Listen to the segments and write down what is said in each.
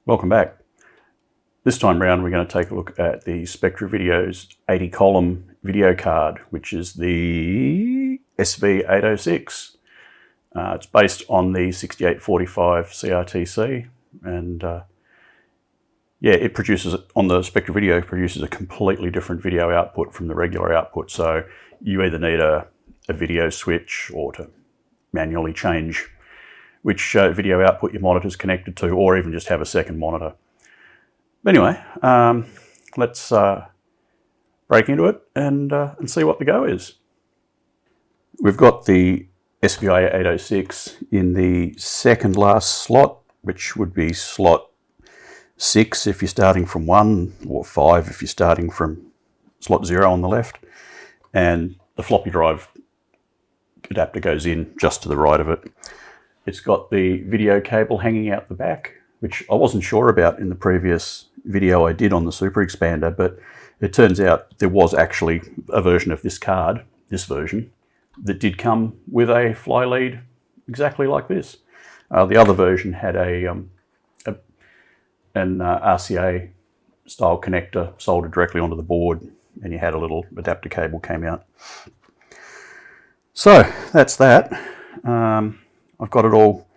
Welcome back. This time round we're going to take a look at the Spectravideo's 80 column video card, which is the SV806. It's based on the 6845 CRTC, and yeah, it produces, on the Spectravideo, produces a completely different video output from the regular output. So you either need a video switch or to manually change which video output your monitor is connected to, or even just have a second monitor. But anyway, let's break into it and see what the go is. We've got the SV806 in the second last slot, which would be slot 6 if you're starting from 1, or 5 if you're starting from slot 0 on the left. And the floppy drive adapter goes in just to the right of it. It's got the video cable hanging out the back, which I wasn't sure about in the previous video I did on the Super Expander, but it turns out there was actually a version of this card, this version, that did come with a fly lead exactly like this. The other version had an RCA style connector soldered directly onto the board, and you had a little adapter cable came out. So that's that. I've got it all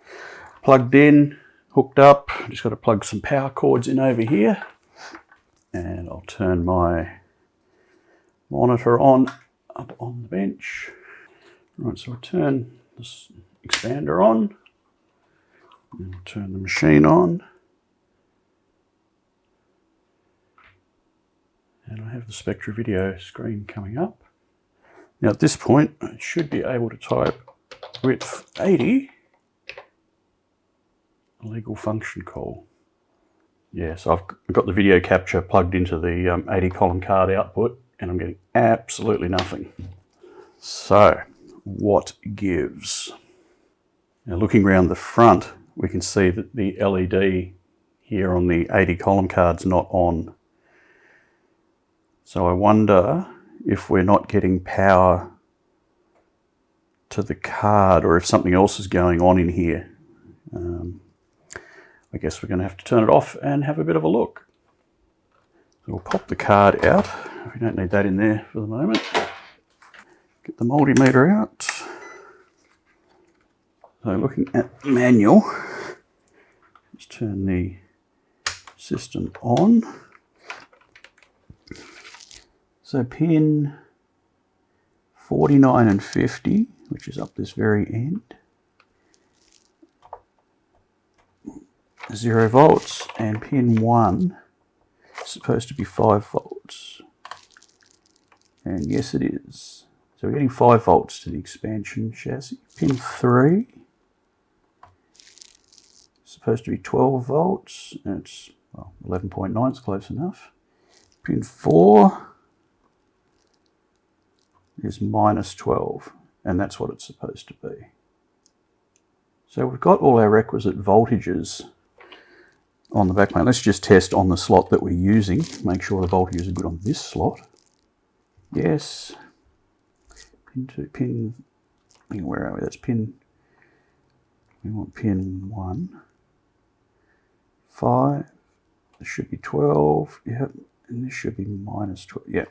plugged in, hooked up. Just got to plug some power cords in over here, and I'll turn my monitor on up on the bench. Right, so I'll turn this expander on, and I'll turn the machine on, and I have the Spectravideo screen coming up. Now at this point I should be able to type width 80, legal function call. Yeah, so I've got the video capture plugged into the 80 column card output, and I'm getting absolutely nothing. So what gives? Now looking around the front, we can see that the LED here on the 80 column card's not on. So I wonder if we're not getting power to the card, or if something else is going on in here. I guess we're going to have to turn it off and have a bit of a look. So we'll pop the card out. We don't need that in there for the moment. Get the multimeter out. So looking at the manual, let's turn the system on. So pin 49 and 50, which is up this very end, 0 volts, and pin 1 is supposed to be 5 volts. And yes, it is. So we're getting 5 volts to the expansion chassis. Pin 3 is supposed to be 12 volts, and it's, well, 11.9 is close enough. Pin 4 is minus 12, and that's what it's supposed to be. So we've got all our requisite voltages on the backplane. Let's just test on the slot that we're using, make sure the voltages are good on this slot. Yes. Pin 2, where are we? That's pin, we want pin 1. 5, this should be 12, yep, and this should be minus 12, yep.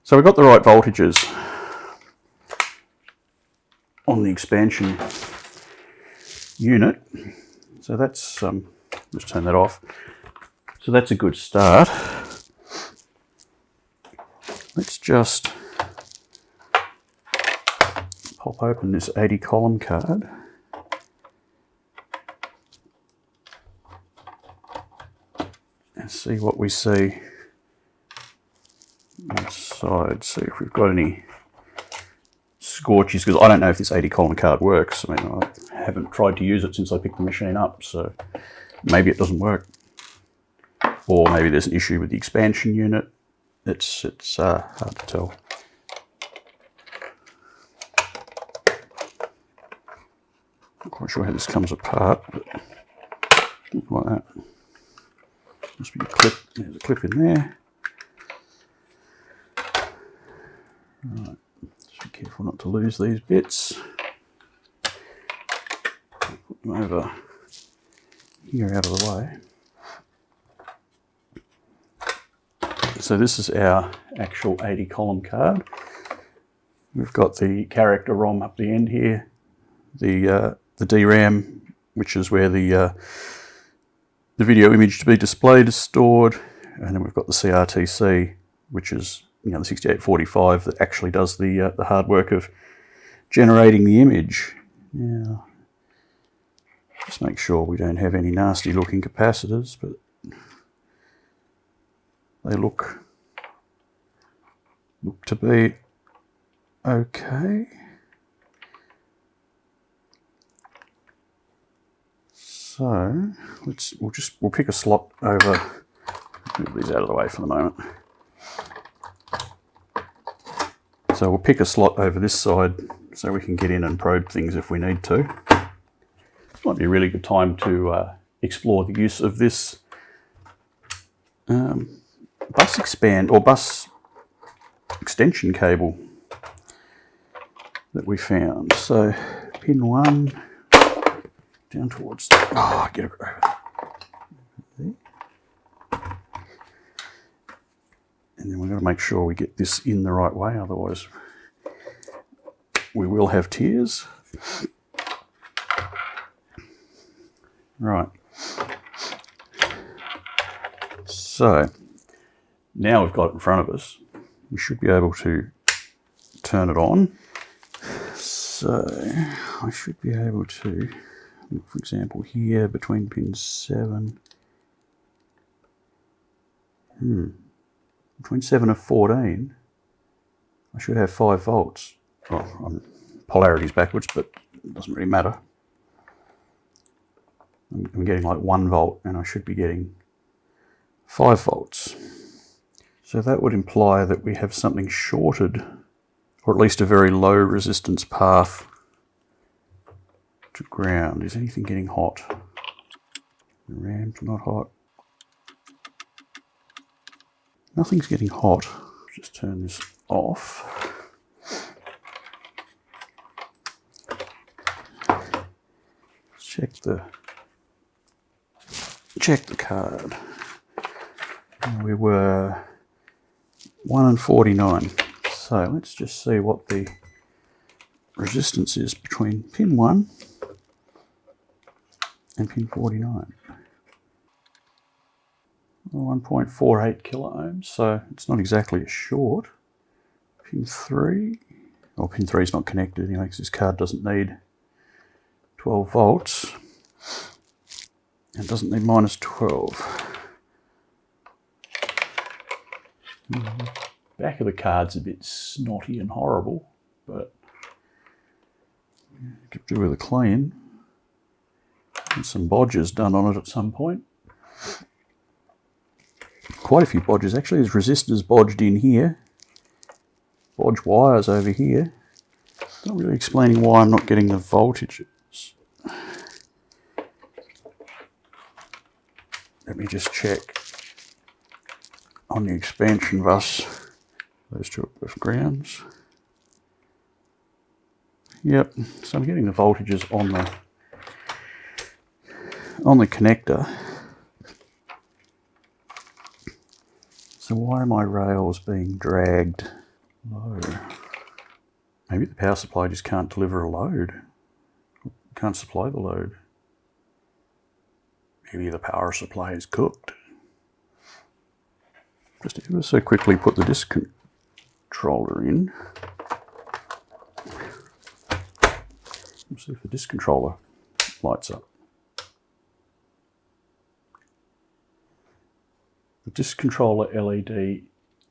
So we've got the right voltages on the expansion unit. So that's, let's turn that off. So that's a good start. Let's just pop open this 80 column card. And see what we see inside. See if we've got any scorches, because I don't know if this 80 column card works. I mean, I haven't tried to use it since I picked the machine up, so maybe it doesn't work. Or maybe there's an issue with the expansion unit. It's hard to tell. Not quite sure how this comes apart, but like that. Must be a clip. There's a clip in there. Right, just be careful not to lose these bits. Put them over here out of the way. so this is our actual 80 column card. We've got the character ROM up the end here, the DRAM, which is where the video image to be displayed is stored, and then we've got the CRTC, which is, you know, the 6845 that actually does the hard work of generating the image. Now, just make sure we don't have any nasty looking capacitors, but they look to be okay. So we'll pick a slot over. Move these out of the way for the moment. So we'll pick a slot over this side so we can get in and probe things if we need to. Might be a really good time to explore the use of this bus extension cable that we found. So pin 1 down towards get it over there. And then we've got to make sure we get this in the right way, otherwise we will have tears. Right. So now we've got it in front of us, we should be able to turn it on. So I should be able to, for example, here between pin 7, between 7 and 14, I should have 5 volts. Oh, polarity's backwards, but it doesn't really matter. I'm getting like 1 volt, and I should be getting 5 volts. So that would imply that we have something shorted, or at least a very low resistance path to ground. Is anything getting hot? The RAM's not hot. Nothing's getting hot. Just turn this off. Check the card. We were 1 and 49. So let's just see what the resistance is between pin 1 and pin 49. 1.48 kilo ohms, so it's not exactly a short. Pin 3, well, pin 3 is not connected anyway because this card doesn't need 12 volts. It doesn't need minus 12. The back of the card's a bit snotty and horrible, but it could do with a clean. And some bodges done on it at some point. Quite a few bodges actually. There's resistors bodged in here. Bodge wires over here. Not really explaining why I'm not getting the voltages. Let me just check on the expansion bus. Those two are both grounds. Yep, so I'm getting the voltages on the connector. So why are my rails being dragged low? Maybe the power supply just can't deliver a load. Can't supply the load. Maybe the power supply is cooked. Just ever so quickly put the disk controller in. Let's see if the disk controller lights up. The disk controller LED,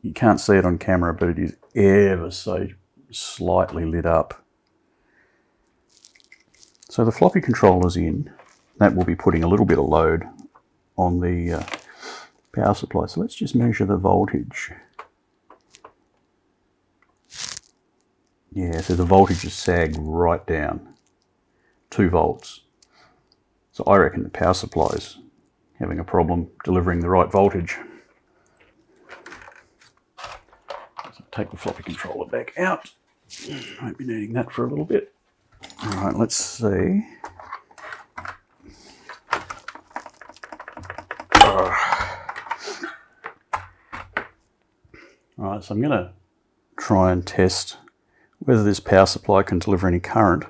you can't see it on camera, but it is ever so slightly lit up. So the floppy controller's in. That will be putting a little bit of load on the power supply. So let's just measure the voltage. Yeah, so the voltage is sagged right down. 2 volts. So I reckon the power supply is having a problem delivering the right voltage. So take the floppy controller back out. Won't be needing that for a little bit. All right, let's see. Alright, so I'm going to try and test whether this power supply can deliver any current.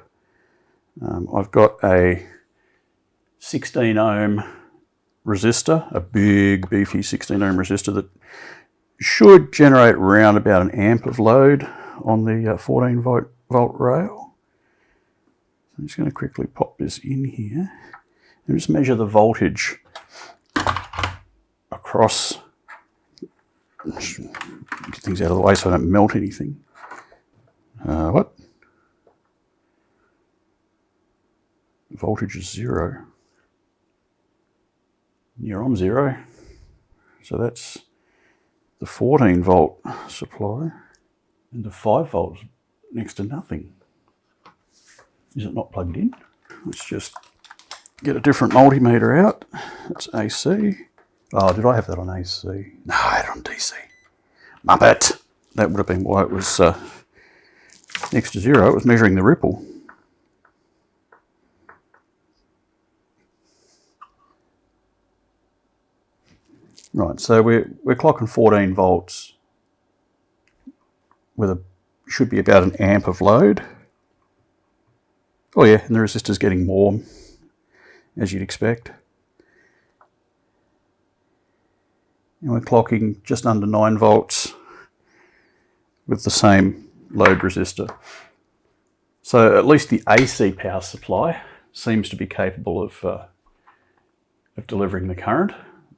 I've got a 16 ohm resistor, a big beefy 16 ohm resistor that should generate around about an amp of load on the 14 volt rail. So I'm just going to quickly pop this in here and just measure the voltage across. Get things out of the way so I don't melt anything. What? The voltage is 0. You're on 0. So that's the 14 volt supply, and the 5 volts next to nothing. Is it not plugged in? Let's just get a different multimeter out. That's AC. Oh, did I have that on AC? No, I had it on DC. Muppet! That would have been why it was next to 0. It was measuring the ripple. Right, so we're clocking 14 volts with should be about an amp of load. Oh yeah, and the resistor's getting warm, as you'd expect. And we're clocking just under 9 volts with the same load resistor. So at least the AC power supply seems to be capable of delivering the current.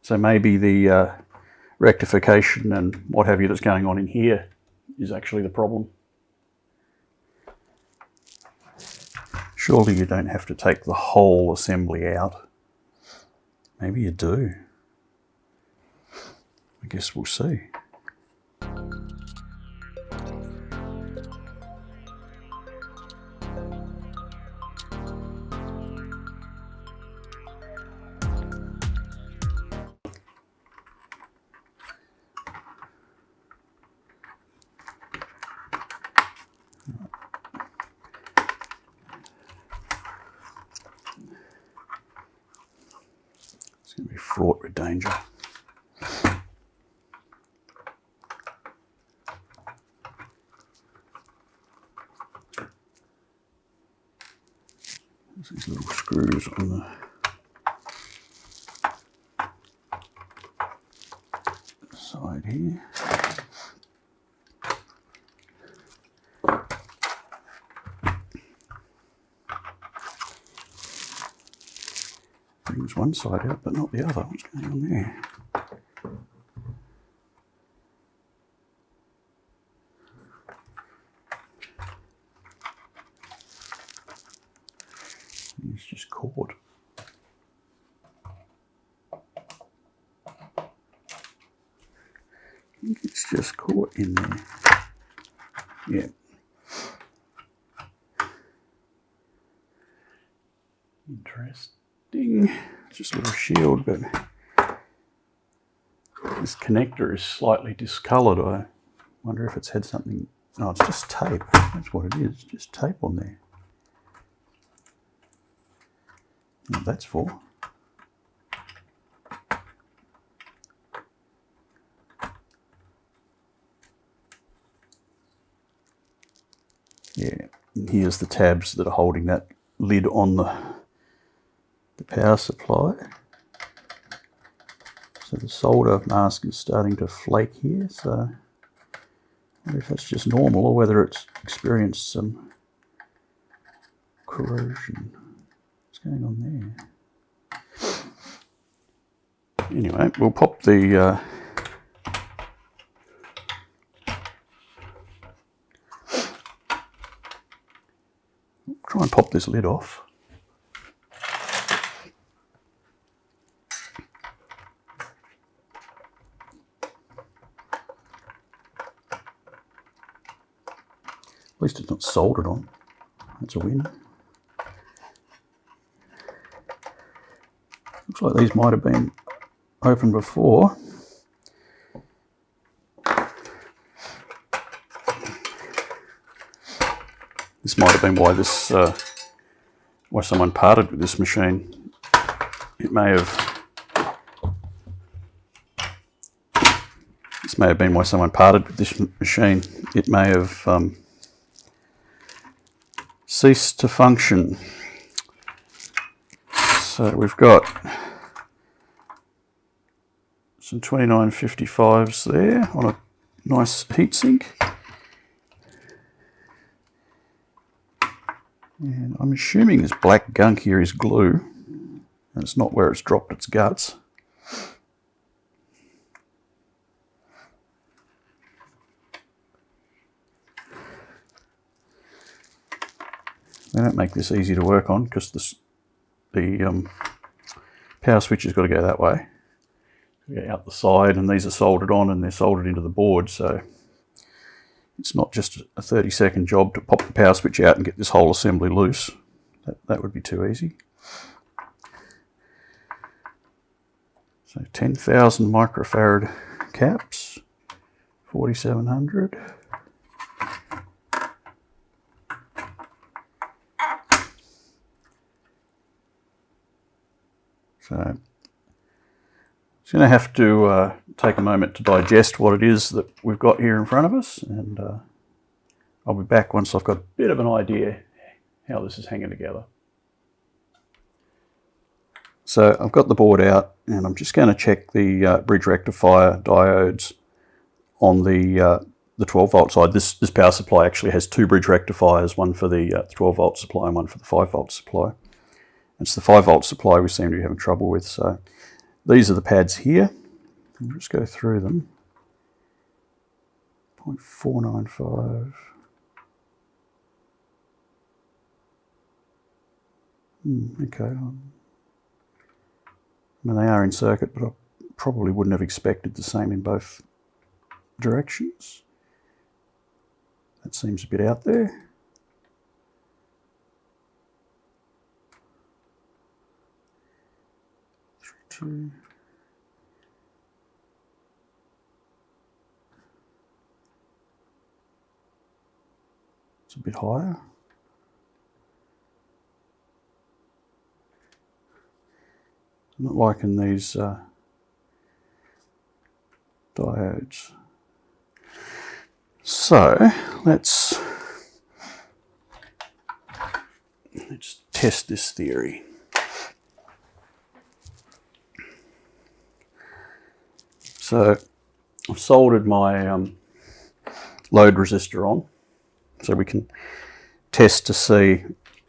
So maybe the rectification and what have you that's going on in here is actually the problem. Surely you don't have to take the whole assembly out. Maybe you do. I guess we'll see. It's going to be fraught with danger. There's these little screws on the side here. Brings one side out, but not the other. What's going on there? It's just caught. I think it's just caught in there. Yeah. Interesting. It's just a little shield, but this connector is slightly discoloured. I wonder if it's had something. No, it's just tape. That's what it is. Just tape on there. What that's for. Yeah, and here's the tabs that are holding that lid on the power supply. So the solder mask is starting to flake here, so I wonder if that's just normal or whether it's experienced some corrosion. What's going on there? Anyway, we'll pop the try and pop this lid off. At least it's not soldered on. That's a win. Looks like these might have been open before. This might have been why this, why someone parted with this machine. It may have This may have been why someone parted with this machine. It may have ceased to function. So we've got some 2955s there on a nice heatsink. And I'm assuming this black gunk here is glue, and it's not where it's dropped its guts. They don't make this easy to work on because the power switch has got to go that way. Go out the side, and these are soldered on and they're soldered into the board, so it's not just a 30-second job to pop the power switch out and get this whole assembly loose. That would be too easy. So 10,000 microfarad caps, 4700. So I'm just going to have to take a moment to digest what it is that we've got here in front of us, and I'll be back once I've got a bit of an idea how this is hanging together. So I've got the board out, and I'm just going to check the bridge rectifier diodes on the 12-volt side. This power supply actually has two bridge rectifiers, one for the 12-volt supply and one for the 5-volt supply. It's the 5-volt supply we seem to be having trouble with. So these are the pads here. I'll just go through them. 0.495. Okay. I mean, they are in circuit, but I probably wouldn't have expected the same in both directions. That seems a bit out there. It's a bit higher. I'm not liking these diodes. So let's test this theory. So I've soldered my load resistor on, so we can test to see,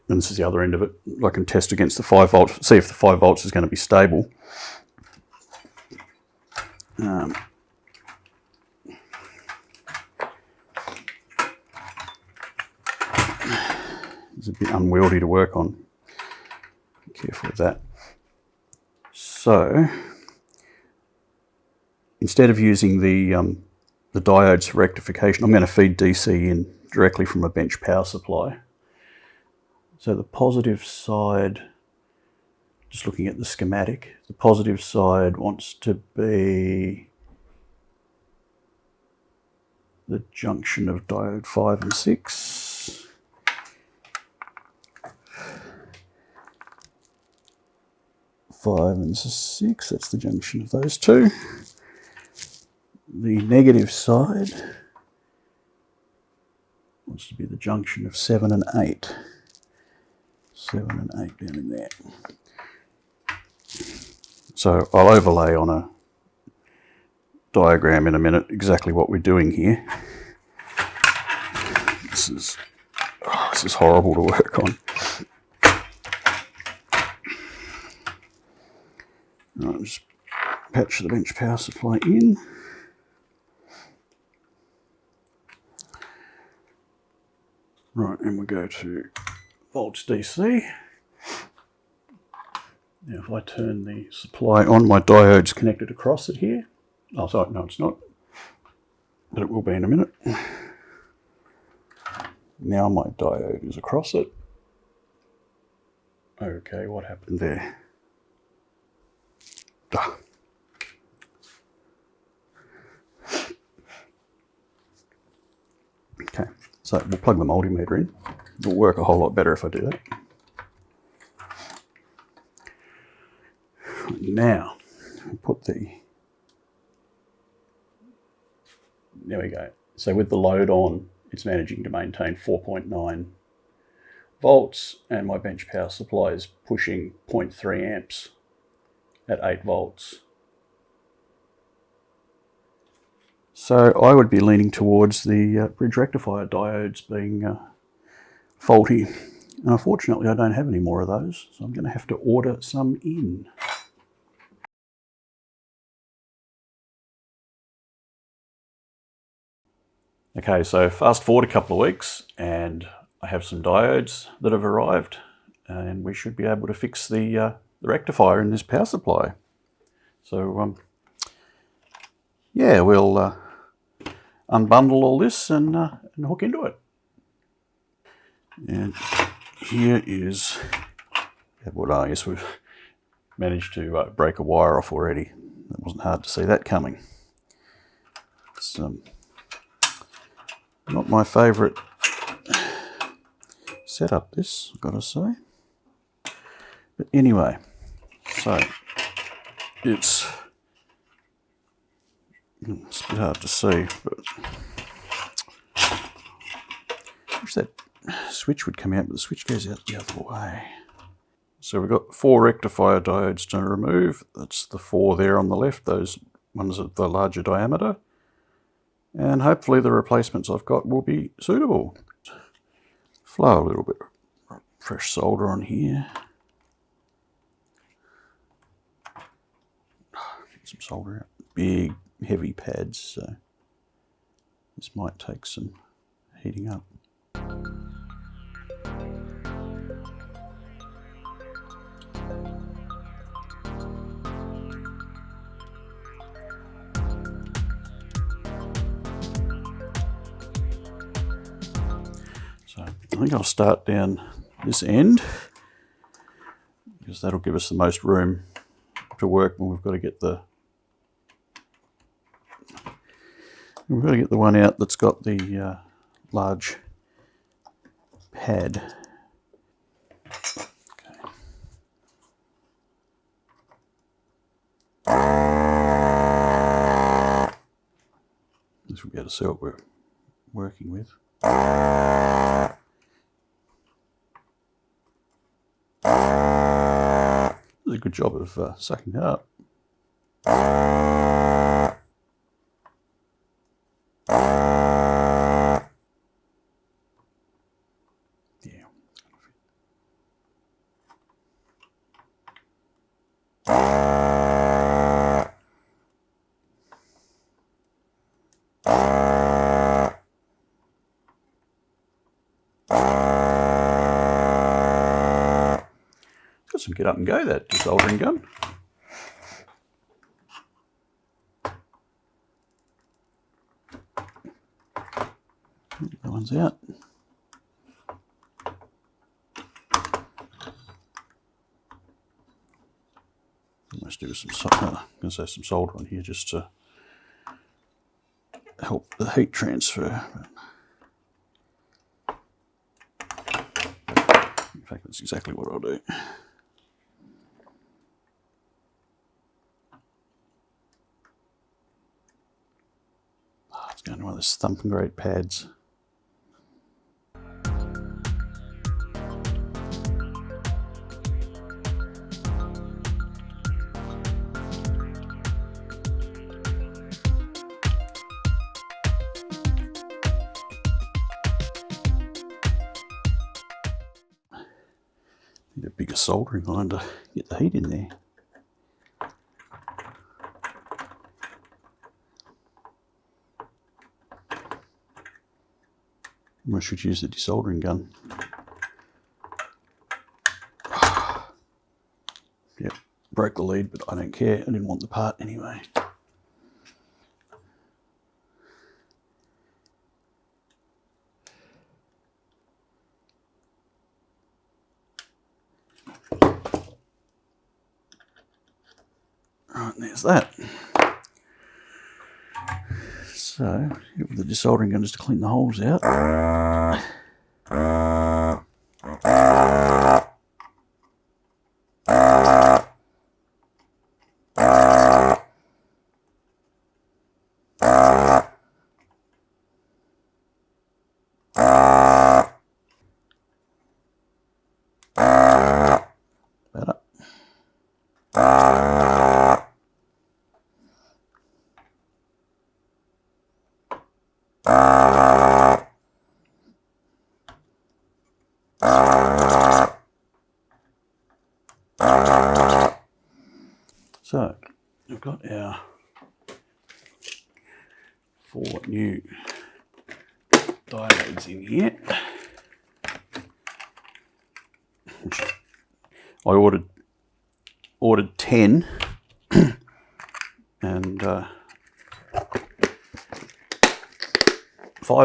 and this is the other end of it, I can test against the 5 volts, see if the 5 volts is going to be stable. It's a bit unwieldy to work on. Be careful with that. So instead of using the diodes for rectification, I'm going to feed DC in directly from a bench power supply. So the positive side, just looking at the schematic, the positive side wants to be the junction of diode 5 and 6. Five and 6, that's the junction of those two. The negative side wants to be the junction of 7 and 8. 7 and 8 down in there. So I'll overlay on a diagram in a minute exactly what we're doing here. This is horrible to work on. Right, just patch the bench power supply in. Right, and we go to volts DC. Now if I turn the supply on, my diode's connected across it here. Oh, sorry, no it's not, but it will be in a minute. Now my diode is across it. Okay, what happened there? Duh. Okay, so we'll plug the multimeter in. It'll work a whole lot better if I do that. Now, I'll put the there we go. So with the load on, it's managing to maintain 4.9 volts, and my bench power supply is pushing 0.3 amps at 8 volts. So I would be leaning towards the bridge rectifier diodes being faulty. And unfortunately, I don't have any more of those, so I'm going to have to order some in. Okay, so fast forward a couple of weeks, and I have some diodes that have arrived, and we should be able to fix the rectifier in this power supply. So, yeah, we'll unbundle all this and hook into it. And here is what I guess we've managed to break a wire off already. It wasn't hard to see that coming. It's not my favourite setup, this, I've got to say. But anyway, so it's a bit hard to see, but I wish that switch would come out, but the switch goes out the other way. So we've got 4 rectifier diodes to remove. That's the 4 there on the left, those ones at the larger diameter. And hopefully the replacements I've got will be suitable. Flow a little bit of fresh solder on here. Get some solder out. Big, heavy pads, so this might take some heating up. So I think I'll start down this end because that'll give us the most room to work when we've got to get the one out that's got the large pad. Okay. This will be able to see what we're working with. Does a good job of sucking that up. Yeah. Got some get up and go, that desoldering gun. That one's out. Let's do some solder on here just to help the heat transfer. In fact, that's exactly what I'll do. Oh, it's going to one of those thumping great pads. Need a bigger soldering iron to get the heat in there. I should use the desoldering gun. Yep, broke the lead, but I don't care. I didn't want the part anyway. Right, there's that. So, with the desoldering gun just to clean the holes out. got our 4 new diodes in here, which I ordered 10, and 5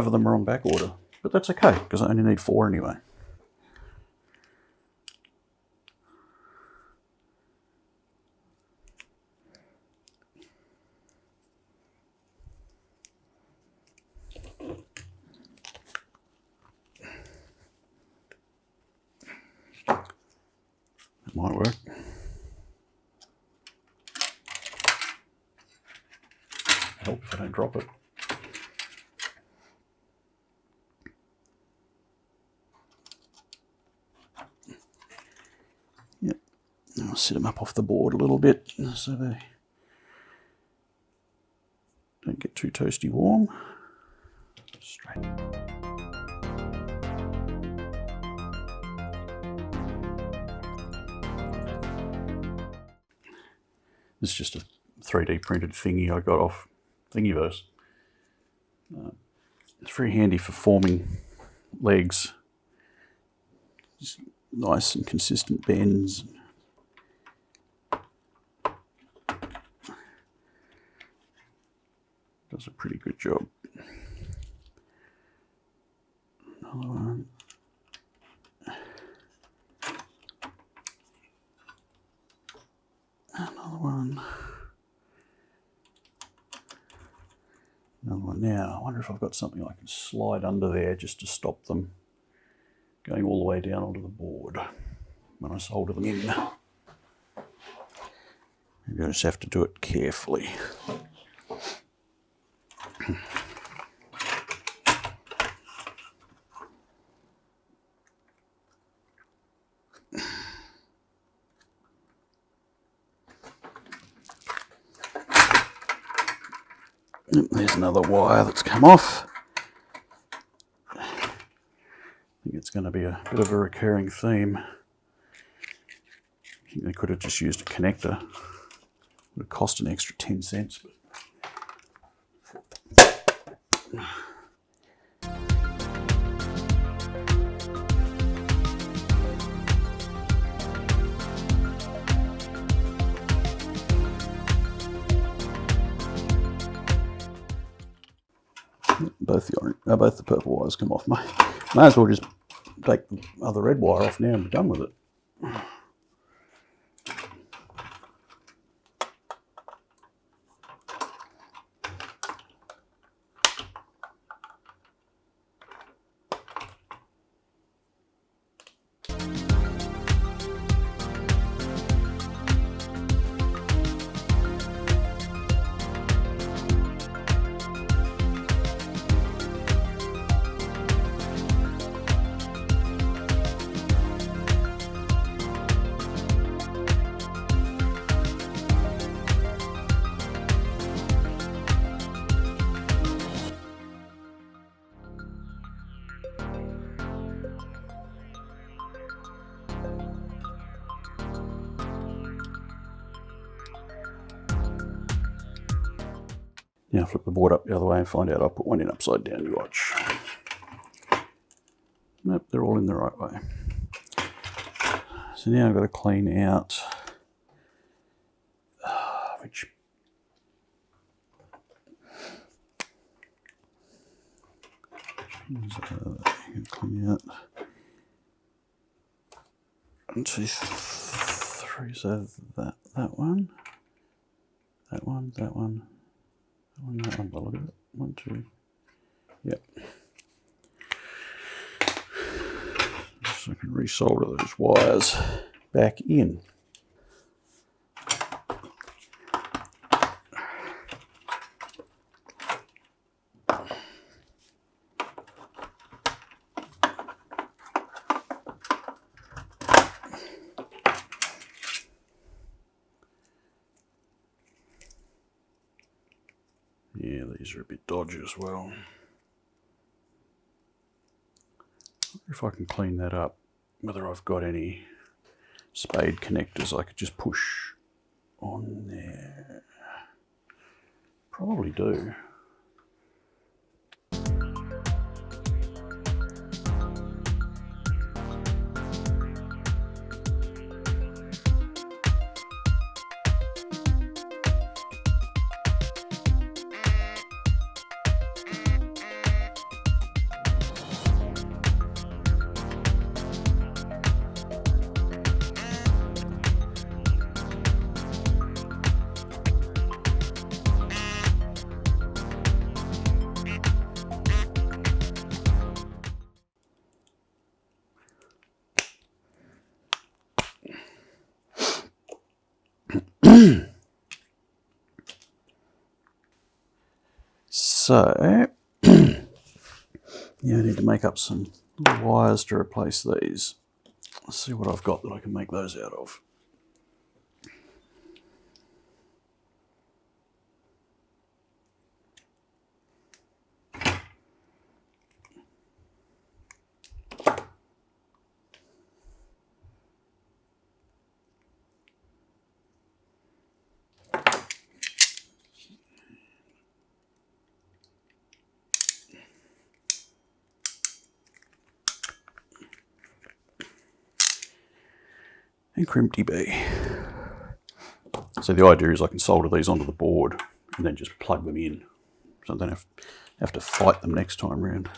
of them are on back order, but that's okay because I only need 4 anyway. It might work. Help if I don't drop it. Yep. I'll set them up off the board a little bit so they don't get too toasty warm. Straight. This is just a 3D printed thingy I got off Thingiverse. It's very handy for forming legs. Just nice and consistent bends. Does a pretty good job. Another one. Another one. Another one. Now, I wonder if I've got something I can slide under there just to stop them going all the way down onto the board when I solder them in. Maybe I just have to do it carefully. There's another wire that's come off. I think it's going to be a bit of a recurring theme. I think they could have just used a connector. It would have cost an extra 10 cents. But both the purple wires come off. Might as well just take the other red wire off now and be done with it. Now flip the board up the other way and find out I put one in upside down, you watch. Nope, they're all in the right way. So now I've got to clean out which pins clean out 1, 2, 3, so that one, that one, that one. That one by the look of it. 1, 2. Yep. So I can resolder those wires back in. Yeah, these are a bit dodgy as well. I wonder if I can clean that up, whether I've got any spade connectors I could just push on there. Probably do. So, yeah, I need to make up some wires to replace these. Let's see what I've got that I can make those out of. And crimpy B. So the idea is I can solder these onto the board and then just plug them in, so I don't have to fight them next time round.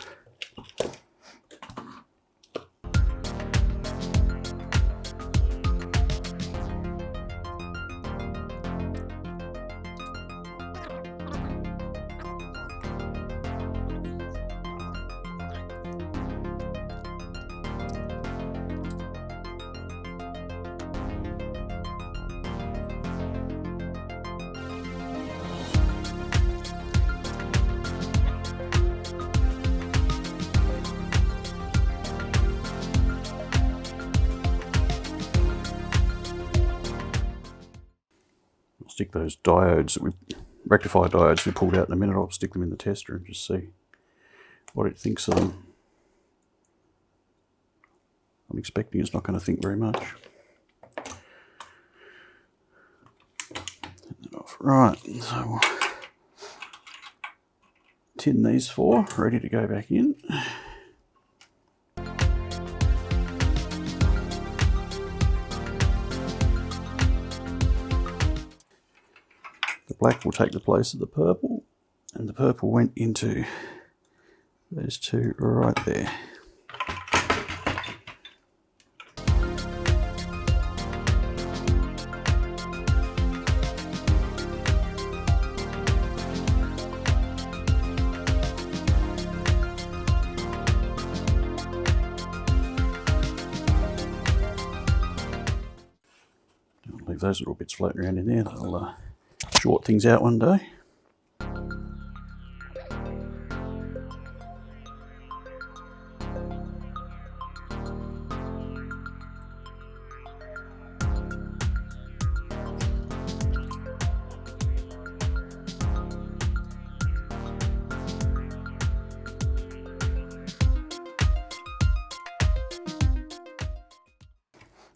Stick those diodes that rectifier diodes we pulled out in a minute. I'll stick them in the tester and just see what it thinks of them. I'm expecting it's not going to think very much. Turn that off. Right, so we'll tin these four, ready to go back in. Black will take the place of the purple, and the purple went into those two right there. I'll leave those little bits floating around in there. They'll short things out one day.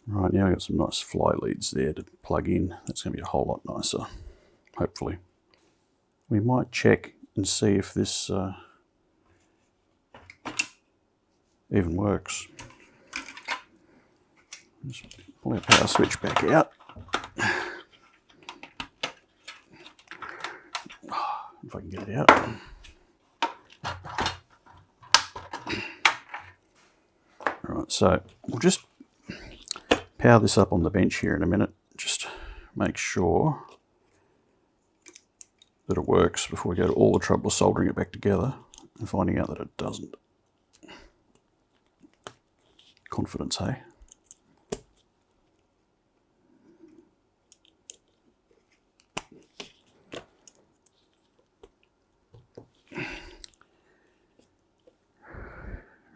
Right, now I've got some nice fly leads there to plug in. That's going to be a whole lot nicer, hopefully. We might check and see if this even works. Just pull our power switch back out. If I can get it out. Right, so we'll just power this up on the bench here in a minute. Just make sure that it works before we go to all the trouble of soldering it back together and finding out that it doesn't. Confidence, hey?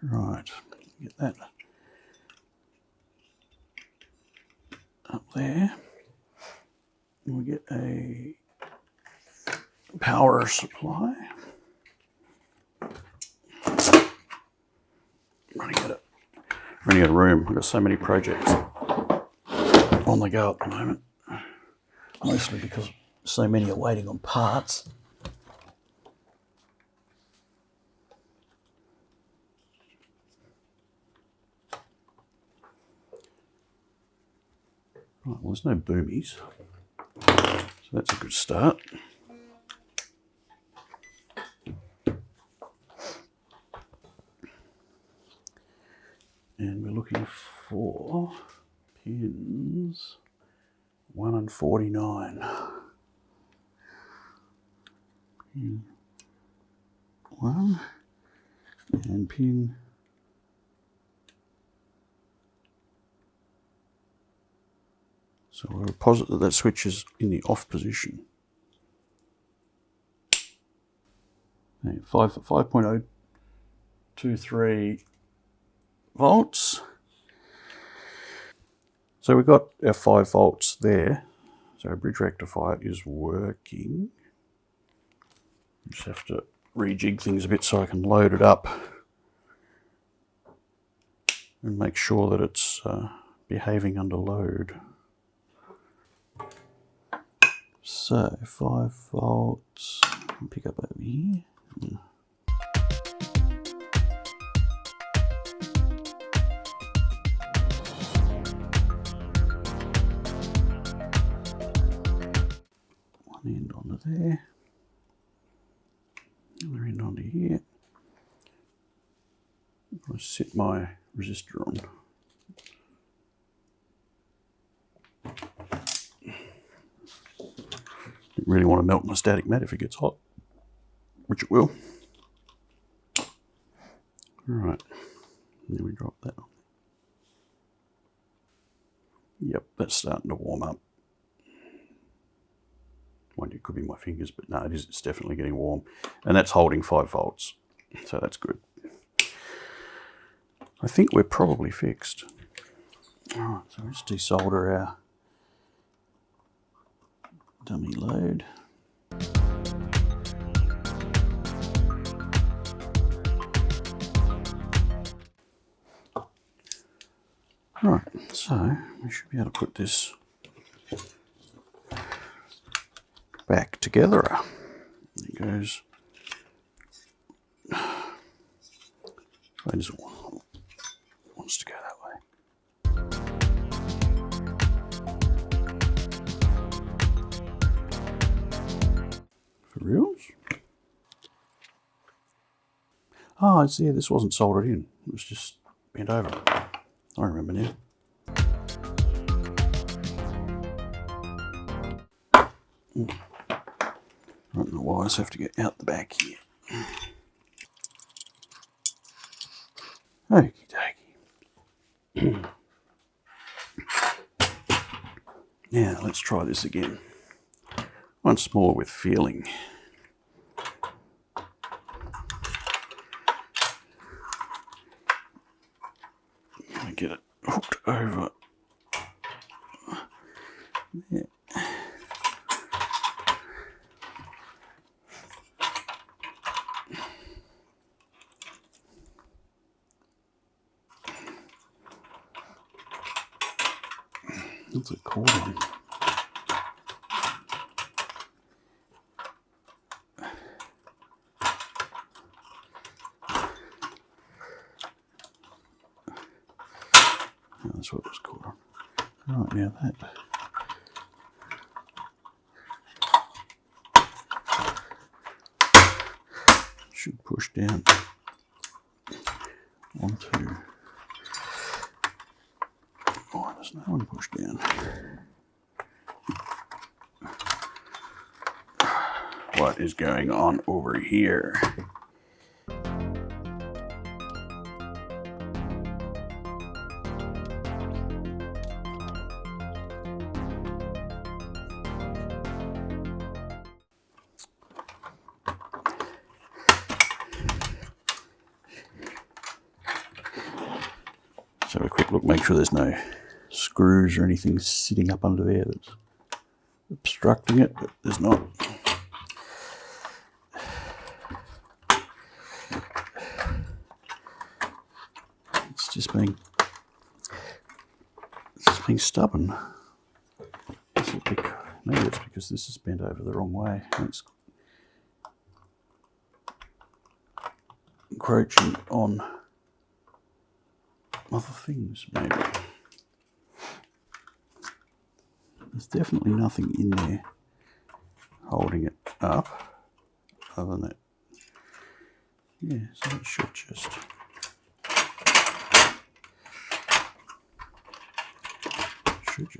Right, get that up there. And we get a power supply. Running out of room. I've got so many projects on the go at the moment. Mostly because so many are waiting on parts. Right, well, there's no boomies, so that's a good start. And we're looking for pins 1 and 49. Pin 1 and pin 4. So we'll posit that switch is in the off position. 5.023 volts. So we've got our 5 volts there. So our bridge rectifier is working. Just have to rejig things a bit so I can load it up and make sure that it's behaving under load. So 5 volts, pick up over here. One end onto there, other end onto here. I'll set my resistor on. Don't really want to melt my static mat if it gets hot, which it will. Alright, then we drop that on. Yep, that's starting to warm up. Mind you, it could be my fingers, but no, it's definitely getting warm. And that's holding 5 volts, so that's good. I think we're probably fixed. Alright, so let's desolder our dummy load. Right, so we should be able to put this back together. There it goes. It wants to go that way. For reals? Oh, it's, yeah, this wasn't soldered in. It was just bent over. I remember now. Right, the wires have to get out the back here. Okie dokie. Now let's try this again. Once more with feeling. I get it hooked over there. What's it called? That's what it was called. Right, now that should push down onto. Oh, there's no one pushed down. What is going on over here? So a quick look, make sure there's no screws or anything sitting up under there that's obstructing it, but there's not. It's just being stubborn. Maybe it's because this is bent over the wrong way. It's encroaching on other things, maybe. There's definitely nothing in there holding it up other than that. Yeah, so it should just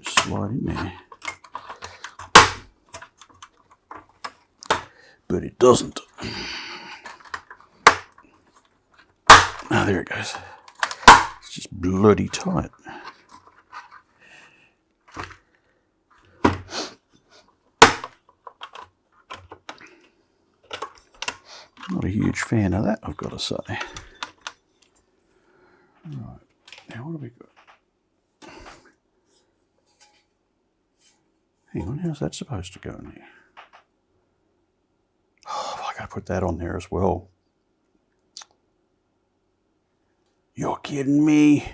slide in there. But it doesn't. Ah, there it goes. It's just bloody tight. Not a huge fan of that, I've got to say. Right, now what have we got? Hang on, how's that supposed to go in there? Oh, I got to put that on there as well. You're kidding me.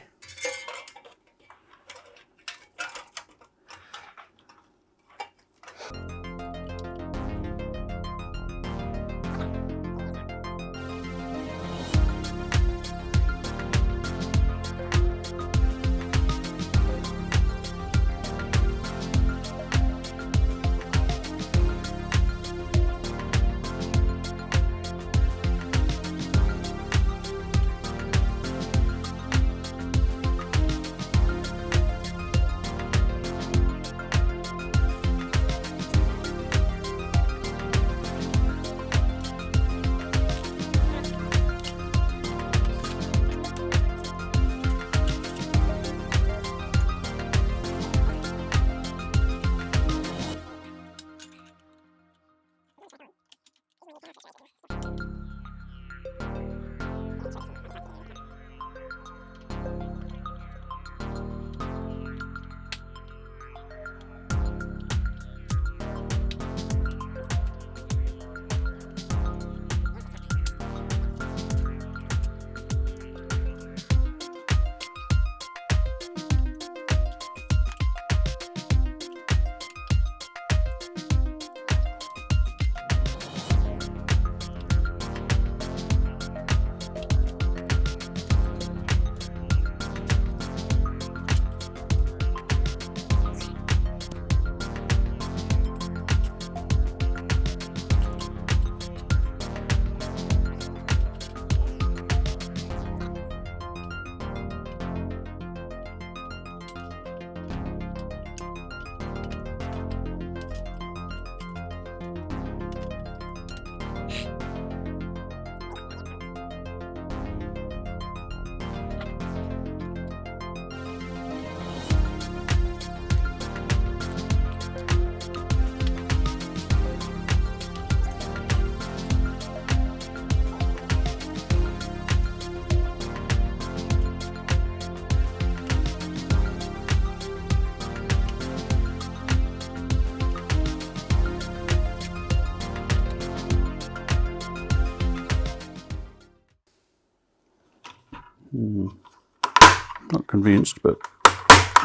Not convinced, but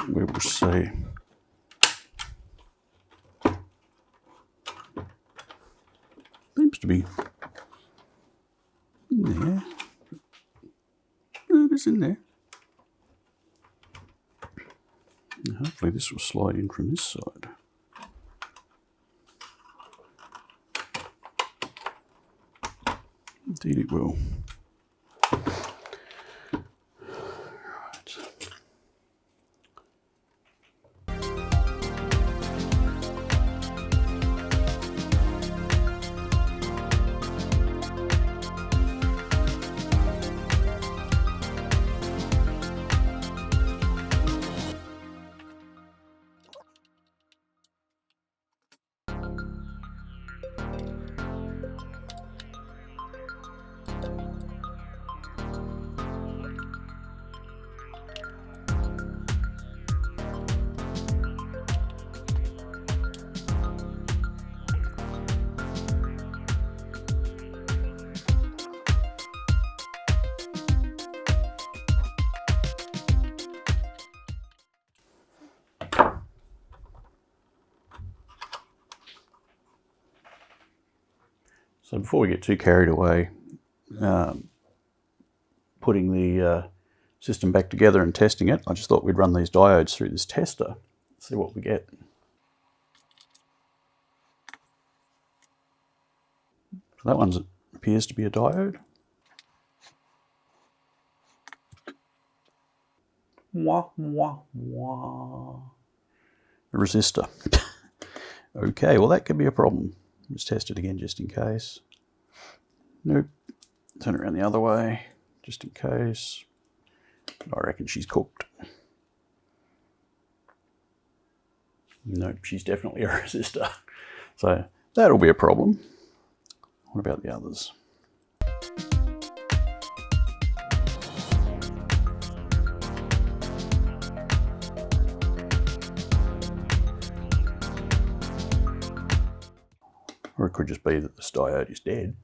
we will see. Seems to be in there. No, it is in there. Now hopefully this will slide in from this side. Indeed it will. So before we get too carried away, putting the system back together and testing it, I just thought we'd run these diodes through this tester, see what we get. So that one appears to be a diode. Wah, wah, wah. A resistor. Okay, well that could be a problem. Let's test it again just in case. Nope. Turn it around the other way, just in case. I reckon she's cooked. Nope, she's definitely a resistor. So that'll be a problem. What about the others? Or it could just be that this diode is dead.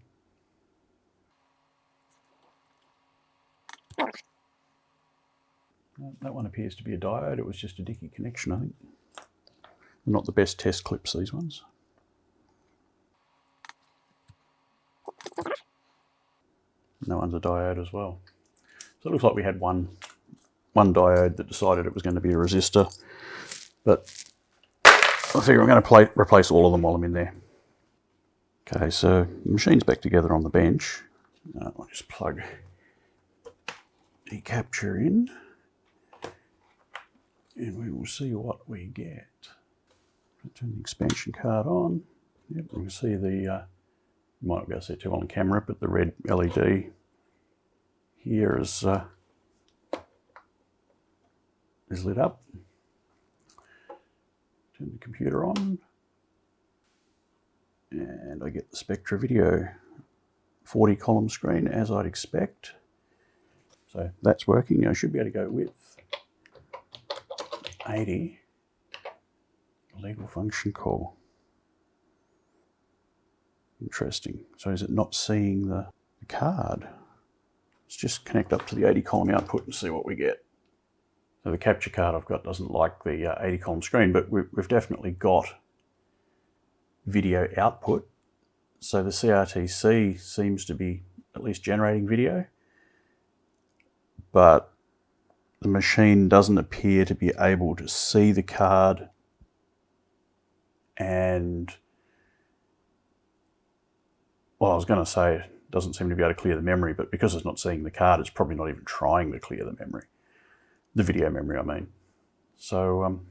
That one appears to be a diode. It was just a dicky connection, I think. Not the best test clips, these ones. And that one's a diode as well. So it looks like we had one diode that decided it was going to be a resistor. But I figure I'm going to replace all of them while I'm in there. Okay, so the machine's back together on the bench. I'll just plug the capture in. And we will see what we get. Turn the expansion card on. Yep, you can see the, you might not be able to see it too well on camera, but the red LED here is lit up. Turn the computer on. And I get the Spectravideo 40 column screen as I'd expect. So that's working. I should be able to go with 80 legal function call. Interesting. So is it not seeing the card? Let's just connect up to the 80 column output and see what we get. So the capture card I've got doesn't like the 80 column screen, but we've definitely got video output. So the CRTC seems to be at least generating video, but the machine doesn't appear to be able to see the card, and well, I was going to say it doesn't seem to be able to clear the memory, but because it's not seeing the card, it's probably not even trying to clear the memory. The video memory, I mean. So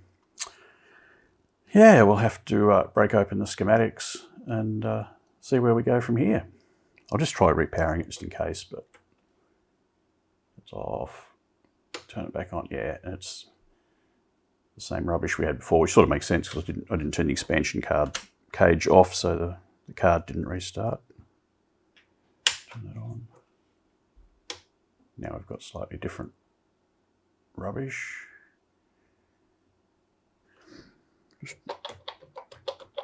yeah, we'll have to break open the schematics and see where we go from here. I'll just try repowering it just in case, but it's off. Turn it back on. Yeah, and it's the same rubbish we had before, which sort of makes sense because I didn't turn the expansion card cage off, so the card didn't restart. Turn that on. Now we've got slightly different rubbish.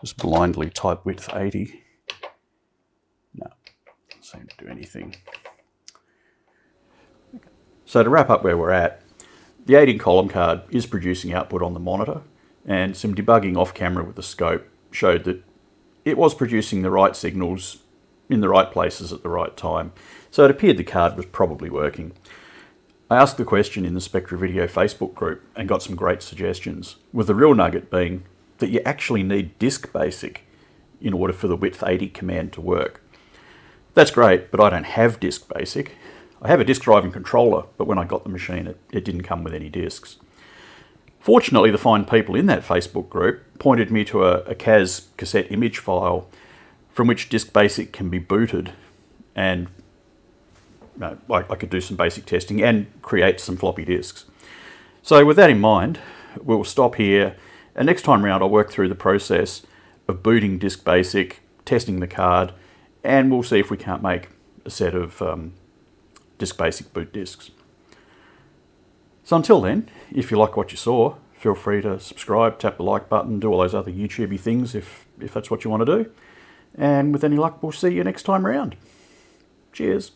Just blindly type width 80. No, doesn't seem to do anything. Okay. So to wrap up where we're at, the 80 column card is producing output on the monitor, and some debugging off camera with the scope showed that it was producing the right signals in the right places at the right time. So it appeared the card was probably working. I asked the question in the Spectravideo Facebook group and got some great suggestions, with the real nugget being that you actually need disk basic in order for the width 80 command to work. That's great, but I don't have disk basic. I have a disk driving controller, but when I got the machine, it didn't come with any disks. Fortunately, the fine people in that Facebook group pointed me to a CAS cassette image file from which disk basic can be booted, and I could do some basic testing and create some floppy disks. So with that in mind, we'll stop here, and next time round I'll work through the process of booting disk basic, testing the card, and we'll see if we can't make a set of disk basic boot disks. So until then, if you like what you saw, feel free to subscribe, tap the like button, do all those other YouTubey things if that's what you want to do. And with any luck, we'll see you next time round. Cheers.